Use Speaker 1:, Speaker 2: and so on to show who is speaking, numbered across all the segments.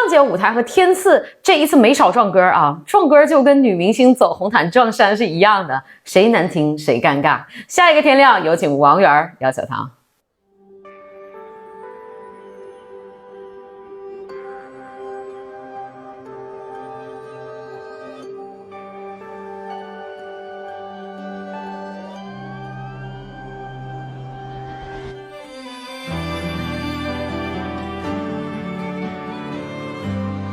Speaker 1: 姐舞台和天赐这一次没少撞歌啊，撞歌就跟女明星走红毯撞衫是一样的，谁难听谁尴尬。下一个天亮，有请王源、姚小棠。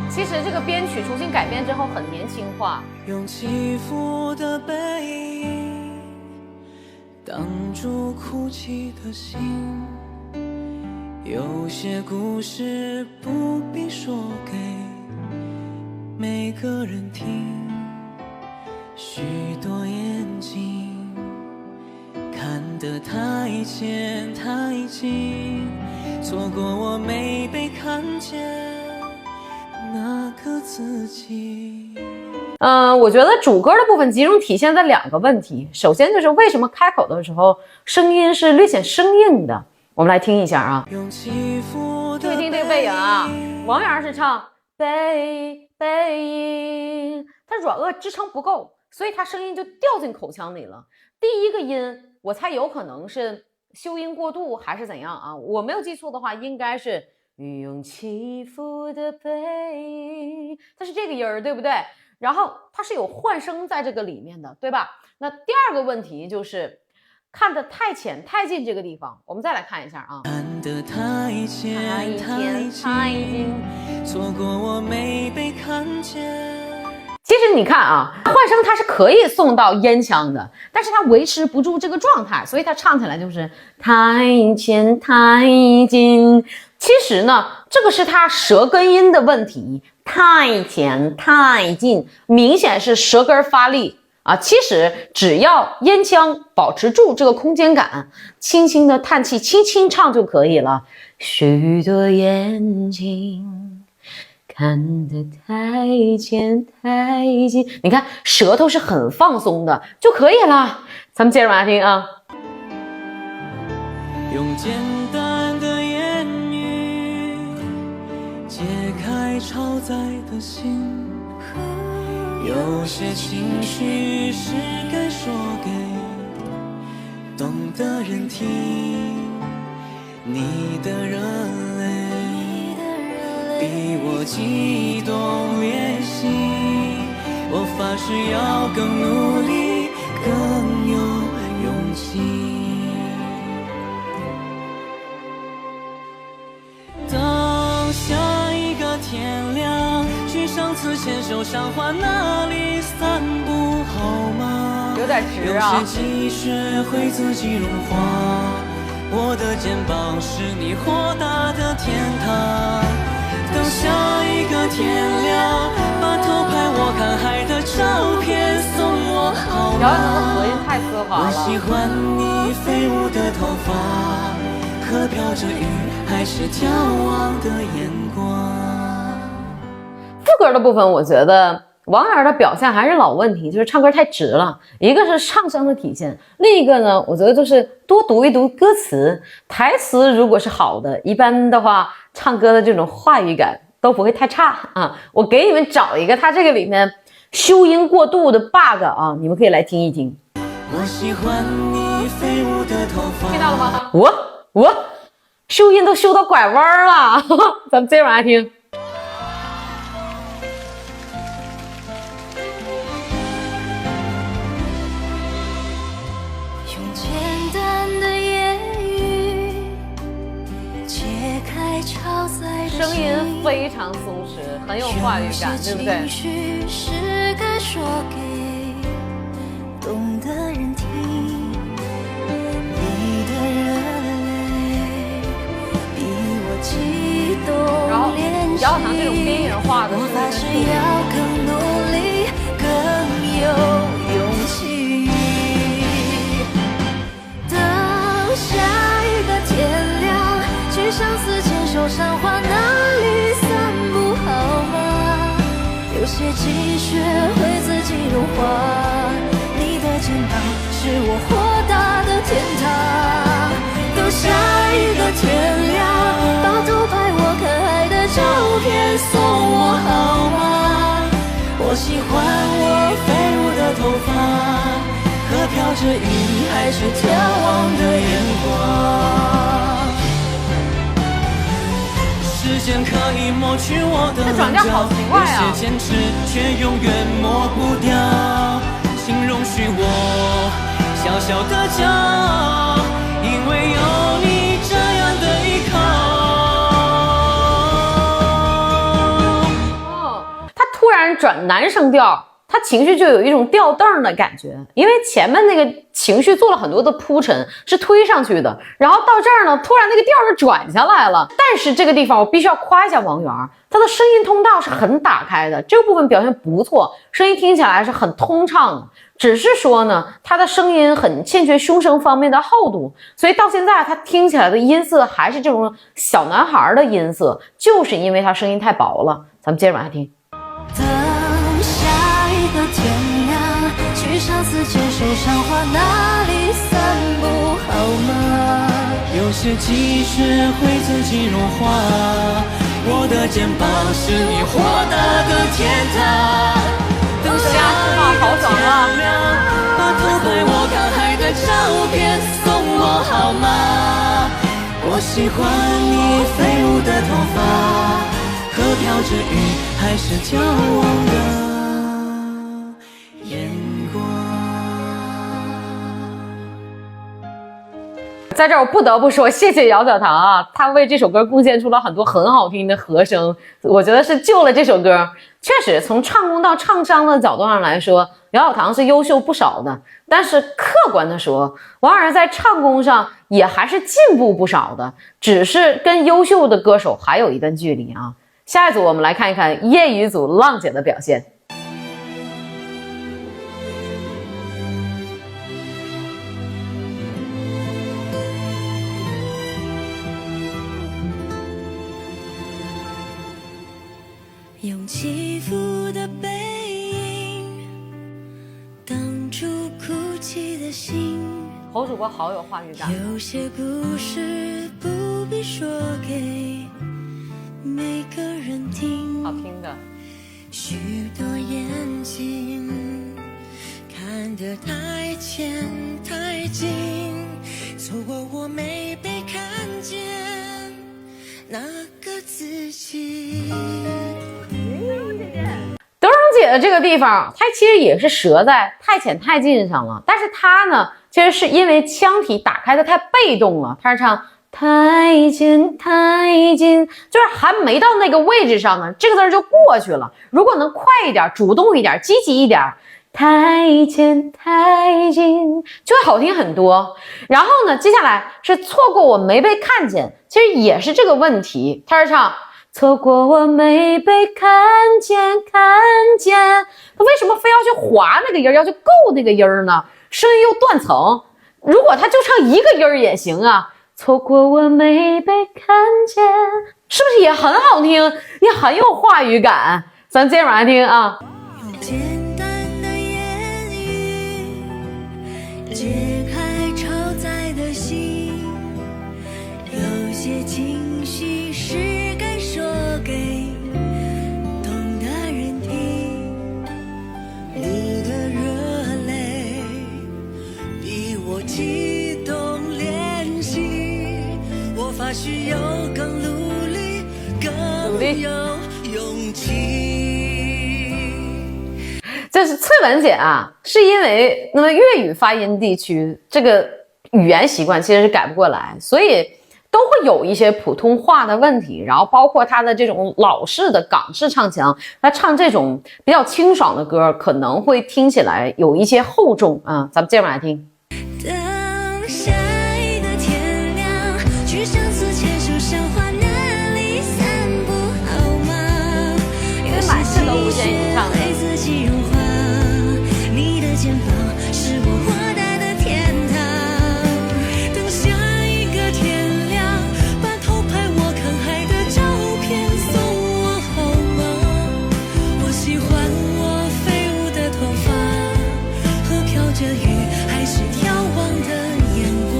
Speaker 1: 其实这个编曲重新改编之后很年轻化，
Speaker 2: 用起伏的背影挡住哭泣的心，有些故事不必说给每个人听，许多眼睛看得太浅太近，错过我没被看见那个自己。
Speaker 1: 我觉得主歌的部分集中体现在2个问题。首先就是为什么开口的时候声音是略显生硬的，我们来听一下啊。注意听这个背影啊，王源是唱背影，他软腭支撑不够，所以他声音就掉进口腔里了。第一个音我猜有可能是修音过度还是怎样啊，我没有记错的话应该是用起伏的背影，它是这个音儿，对不对？然后它是有换声在这个里面的，对吧？那第2个问题就是看得太浅太近这个地方，我们再来看一下啊。
Speaker 2: 看得太浅太近，错过我没被看见。
Speaker 1: 其实你看啊，换声它是可以送到咽腔的，但是它维持不住这个状态，所以它唱起来就是太浅太近。其实呢，这个是它舌根音的问题，太浅太近，明显是舌根发力啊。其实只要咽腔保持住这个空间感，轻轻的叹气，轻轻唱就可以了。许多眼睛看得太浅太近，你看舌头是很放松的就可以了。咱们接着往下听啊。
Speaker 2: 用简单的言语解开超载的心，有些情绪是该说给懂的人听，你的热泪比我激动烈性，我发誓要更努力更有勇气。当下一个天亮，去上次牵手赏花那里散步好吗？
Speaker 1: 有点直啊。
Speaker 2: 有些积雪会自己融化，我的肩膀是你豁达的天堂。等下一个天亮，把偷拍我看海的照片送我好吗？
Speaker 1: 姚小棠的和音太丝滑了。
Speaker 2: 我喜欢你飞舞的头发，和飘着雨还是眺望的眼光。
Speaker 1: 副歌的部分我觉得王源的表现还是老问题，就是唱歌太直了，一个是唱声的体现，另一个呢我觉得就是多读一读歌词，台词如果是好的，一般的话唱歌的这种话语感都不会太差啊。我给你们找一个他这个里面修音过度的 bug 啊，你们可以来听一听。
Speaker 2: 我喜欢你飞舞的头发，
Speaker 1: 听到了吗？我修音都修到拐弯了咱们接着往下听。
Speaker 3: 用简单的言语解开超载的
Speaker 1: 声音非常松弛，很有话语感，对不对？
Speaker 3: 情绪是该说给懂的人听，你的热泪比我激动
Speaker 1: 然后
Speaker 3: 连
Speaker 1: 姚小棠这种边缘化的
Speaker 3: 我发誓要更努力更有勇气。等下一个天亮，去相思牵手赏花那里散步好吗？有些积雪会自己融化，你的肩膀是我豁达的天堂。等下一个天亮，把偷拍我可爱的照片送
Speaker 2: 喜欢我飞舞的头发和飘着雨还是眺望的眼光。时间可以抹去我的棱角，有些坚持却永远抹不掉。请容许我小小的骄傲，因为有你这样的依靠。
Speaker 1: 他突然转男声调，他情绪就有一种吊凳的感觉，因为前面那个情绪做了很多的铺陈，是推上去的，然后到这儿呢，突然那个调就转下来了。但是这个地方我必须要夸一下王源，他的声音通道是很打开的，这个部分表现不错，声音听起来是很通畅的。只是说呢，他的声音很欠缺胸声方面的厚度，所以到现在他听起来的音色还是这种小男孩的音色，就是因为他声音太薄了。咱们接着往下听。
Speaker 3: 等下一个天亮，去上次牵手赏花那里散步好吗？
Speaker 2: 有些积雪会自己融化，我的肩膀是你豁达的天堂。等下一个天亮，把偷拍我看海的照片送我好吗？我喜欢你飞舞的头发和飘着雨还是眺望的眼光。
Speaker 1: 在这儿我不得不说谢谢姚小棠啊，他为这首歌贡献出了很多很好听的和声，我觉得是救了这首歌。确实从唱功到唱腔的角度上来说，姚小棠是优秀不少的，但是客观的说，王源在唱功上也还是进步不少的，只是跟优秀的歌手还有一段距离啊。下一组我们来看一看业余组浪姐的表现。
Speaker 3: 用起伏的背影挡住哭泣的心，
Speaker 1: 侯主播好有话语感，
Speaker 3: 有些故事不必说给每个人听，
Speaker 1: 好听的。
Speaker 3: 许多眼睛看得太浅太近，错过我没被看见那个自己。
Speaker 1: 德荣姐的这个地方，她其实也是折在太浅太近上了，但是她呢，其实是因为腔体打开的太被动了，她是唱太浅太近，就是还没到那个位置上呢，这个字就过去了。如果能快一点、主动一点、积极一点，太浅太近就会好听很多。然后呢，接下来是错过我没被看见，其实也是这个问题，她是唱错过我没被看见，看见，他为什么非要去划那个音，要去够那个音呢？声音又断层，如果他就唱一个音也行啊。错过我没被看见，是不是也很好听，也很有话语感？咱接着往下听啊。
Speaker 3: 用简单的言语解开超载的心，有些情绪是该说给懂的人听，你的热泪比我激动联系，我发需要更努力更有勇气。
Speaker 1: 这是翠文姐啊，是因为那么粤语发音地区这个语言习惯其实是改不过来，所以都会有一些普通话的问题，然后包括他的这种老式的港式唱腔，他唱这种比较清爽的歌可能会听起来有一些厚重啊。咱们接着往下听。
Speaker 3: 等下一个天亮，去上次牵手赏花那里散步好吗？有些情绪会自己融化，你的肩膀是我豁达的天堂。等下一个天亮，把偷拍我看海的照片送我好吗？我喜欢我飞舞的头发和飘着雨还是眺望的眼光。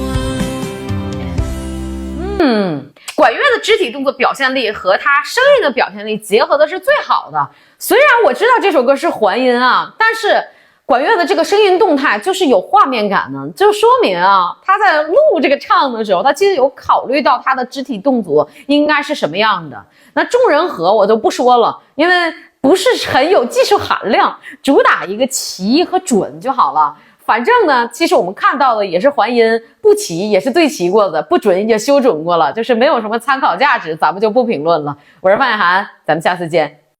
Speaker 1: 管乐的肢体体动作表现力和他声音的表现力结合的是最好的。虽然我知道这首歌是还音啊，但是管乐的这个声音动态就是有画面感的，就说明啊，他在录这个唱的时候，他其实有考虑到他的肢体动作应该是什么样的。那众人和我就不说了，因为不是很有技术含量，主打一个齐和准就好了。反正呢，其实我们看到的也是还音，不齐也是对齐过的，不准也修准过了，就是没有什么参考价值，咱们就不评论了。我是范海涵，咱们下次见。